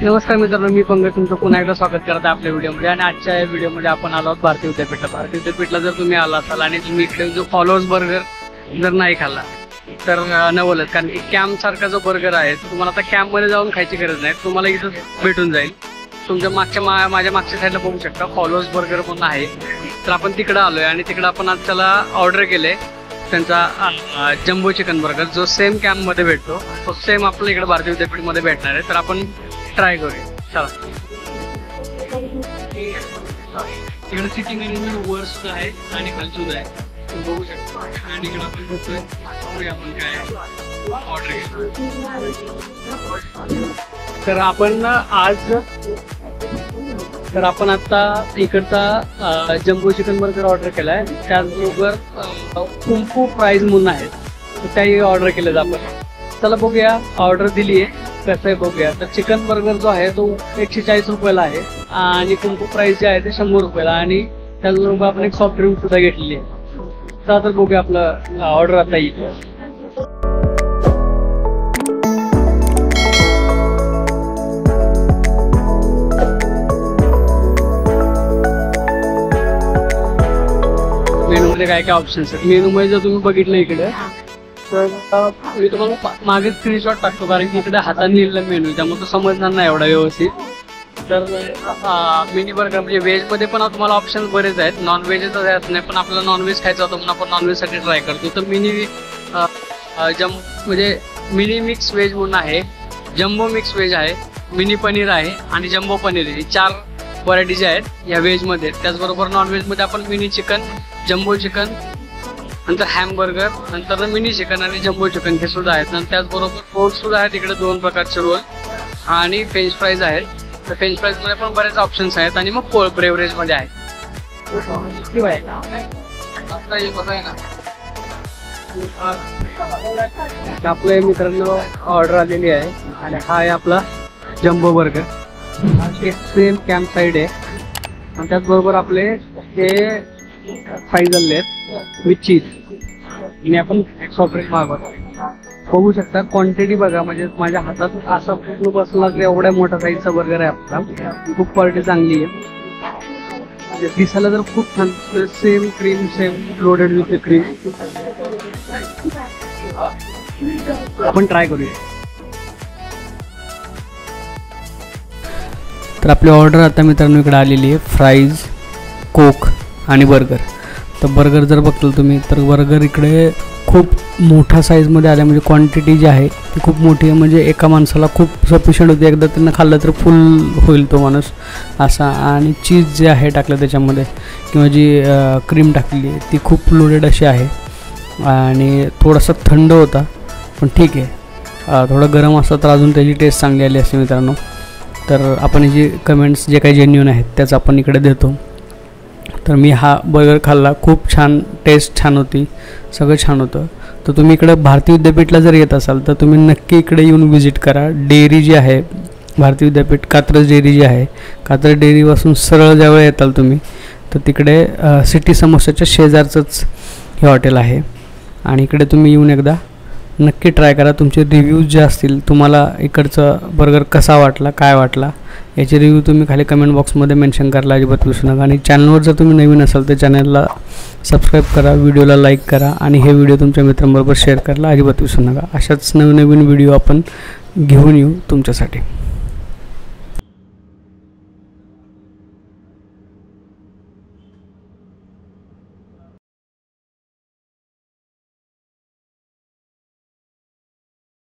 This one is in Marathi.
नमस्कार मित्रांनो, मी पंकज तुमचं पुन्हा एकदा स्वागत करत आहे आपल्या व्हिडिओमध्ये. आणि आजच्या या व्हिडिओमध्ये आपण आलो आहोत भारतीय विद्यापीठला. भारतीय विद्यापीठला जर तुम्ही आला असाल आणि तुम्ही इकडे जो फॉलोअर्स बर्गर जर नाही खाल्ला तर नवलच, कारण की कॅम्प सारखा जो बर्गर आहे तुम्हाला आता कॅम्पमध्ये जाऊन खायची गरज नाही, तुम्हाला इथं भेटून जाईल. तुमच्या माझ्या मागच्या साईडला बघू शकता फॉलोअर्स बर्गर म्हणून आहे. तर आपण तिकडं आलोय आणि तिकडं आपण आज त्याला ऑर्डर केले त्यांचा जम्बो चिकन बर्गर, जो सेम कॅम्पमध्ये भेटतो तो सेम आपल्या इकडे भारतीय विद्यापीठमध्ये भेटणार आहे. तर आपण ट्राय करूया, चला. इकडे सिटिंग अरेंजमेंट वर सुद्धा आहे आणि खाली सुद्धा आहे, तुम्ही बघू शकता. आणि इकडे आपण बघतोय आपण काय ऑर्डर केलं. तर आपण आता इकडचा जम्बो चिकन बर्गर ऑर्डर केलाय. त्याचबरोबर कुंफू फ्राईज म्हणून आहेत, तर त्याही ऑर्डर केलेत आपण. चला बघूया, ऑर्डर दिली आहे कसं आहे बघूया. तर चिकन बर्गर जो आहे तो 140 रुपयाला आहे आणि कुंफू फ्राईज जे आहे ते 100 रुपयाला. आणि त्याचबरोबर आपण एक सॉफ्ट ड्रिंक सुद्धा घेतलेली आहे. तर बघूया आपलं ऑर्डर आता येईल. मेनूमध्ये काय काय ऑप्शन्स आहेत. मेनूमध्ये जर तुम्ही बघितलं इकडे तर मी तुम्हाला मागे स्क्रीनशॉट टाकतो, कारण की इकडे हाताने लिहिलेला मेनू त्यामुळे तो समजणार नाही एवढा व्यवस्थित. तर मिनी बर्गर म्हणजे व्हेजमध्ये पण तुम्हाला ऑप्शन बरेच आहेत, नॉन व्हेजच येत नाही, पण आपल्याला नॉनव्हेज खायचं होतं म्हणून आपण नॉनव्हेजसाठी ट्राय करतो. तर मिनी म्हणजे मिनी मिक्स व्हेज म्हणून आहे, जम्बो मिक्स व्हेज आहे, मिनी पनीर आहे आणि जम्बो पनीर आहे. 4 व्हरायटी आहेत या व्हेजमध्ये. त्याचबरोबर नॉनव्हेजमध्ये आपण मिनी चिकन, जम्बो चिकन, नंतर हॅमबर्गर, नंतर मिनी चिकन आणि जम्बो चिकन हे सुद्धा आहेत. नंतर त्याचबरोबर रोल सुद्धा आहेत इकडे, 2 प्रकारचे रोल आणि फ्रेंच फ्राईज आहेत. तर फ्रेंच फ्राईजमध्ये पण बरेच ऑप्शन्स आहेत. आणि मग कोल्ड ब्रेवरेजमध्ये आहे. आपल्या मित्रांनो ऑर्डर आलेली आहे आणि हा आहे आपला jumbo burger. Same camp side आहे आणि त्याचबरोबर आपले हे फ्राईज आले आहेत विथ चीज. आणि आपण एक सॉफ्ट ड्रिंक मागवतो. बघू शकता क्वांटिटी बघा, म्हणजे माझ्या हातात असं पूर्ण बसला की एवढ्या मोठा साईजचा बर्गर आहे आपला. खूप क्वालिटी चांगली आहे, दिसायला तर खूप छान. Same cream, same loaded with cream. आपण ट्राय करूया. तर आपली ऑर्डर आता मित्रांनो इकडे आलेली आहे, फ्राईज, कोक आणि बर्गर. तर बर्गर जर बघताल तुम्ही तर बर्गर इकडे खूप मोठा साईजमध्ये आला, म्हणजे क्वांटिटी जी आहे ती खूप मोठी आहे, म्हणजे एका माणसाला खूप सफिशियंट होती. एकदा त्यांना खाल्लं तर फुल होईल तो माणूस असा. आणि चीज जे आहे टाकलं त्याच्यामध्ये किंवा जी क्रीम टाकलेली आहे ती खूप लोडेड अशी आहे. आणि थोडासा थंड होता पण ठीक आहे, थोडं गरम असतं तर अजून त्याची टेस्ट चांगली आली असते मित्रांनो. तर आपण जे कमेंट्स जे काही जेन्युइन आहेत त्याच आपण इकडे देतो. तर मी हा बर्गर खाल्ला, खूप छान, टेस्ट छान होती, सगळं छान होतं. तर तुम्ही इकडे भारतीय विद्यापीठला जर येत असाल तर तुम्ही नक्की इकडे येऊन व्हिजिट करा. डेअरी जी आहे भारतीय विद्यापीठ, कात्रज डेअरी जी आहे, कात्रज डेअरीपासून सरळ ज्यावेळी येताल तुम्ही तर तिकडे सिटी समोसाच्या शेजारचंच हे हॉटेल आहे. आणि इकडे तुम्ही येऊन एकदा नक्की ट्राय करा. तुमचे रिव्ह्यूज जे असतील, तुम्हाला इकडचं बर्गर कसा वाटला, काय वाटला, याचे रिव्ह्यू तुम्ही खाली कमेंट बॉक्समध्ये मेन्शन करायला अजिबात विसरू नका. आणि चॅनलवर जर तुम्ही नवीन असाल तर चॅनलला सबस्क्राईब करा, व्हिडिओला लाईक करा आणि हे व्हिडिओ तुमच्या मित्रांबरोबर शेअर करायला अजिबात विसरू नका. अशाच नवीन व्हिडिओ आपण घेऊन येऊ तुमच्यासाठी.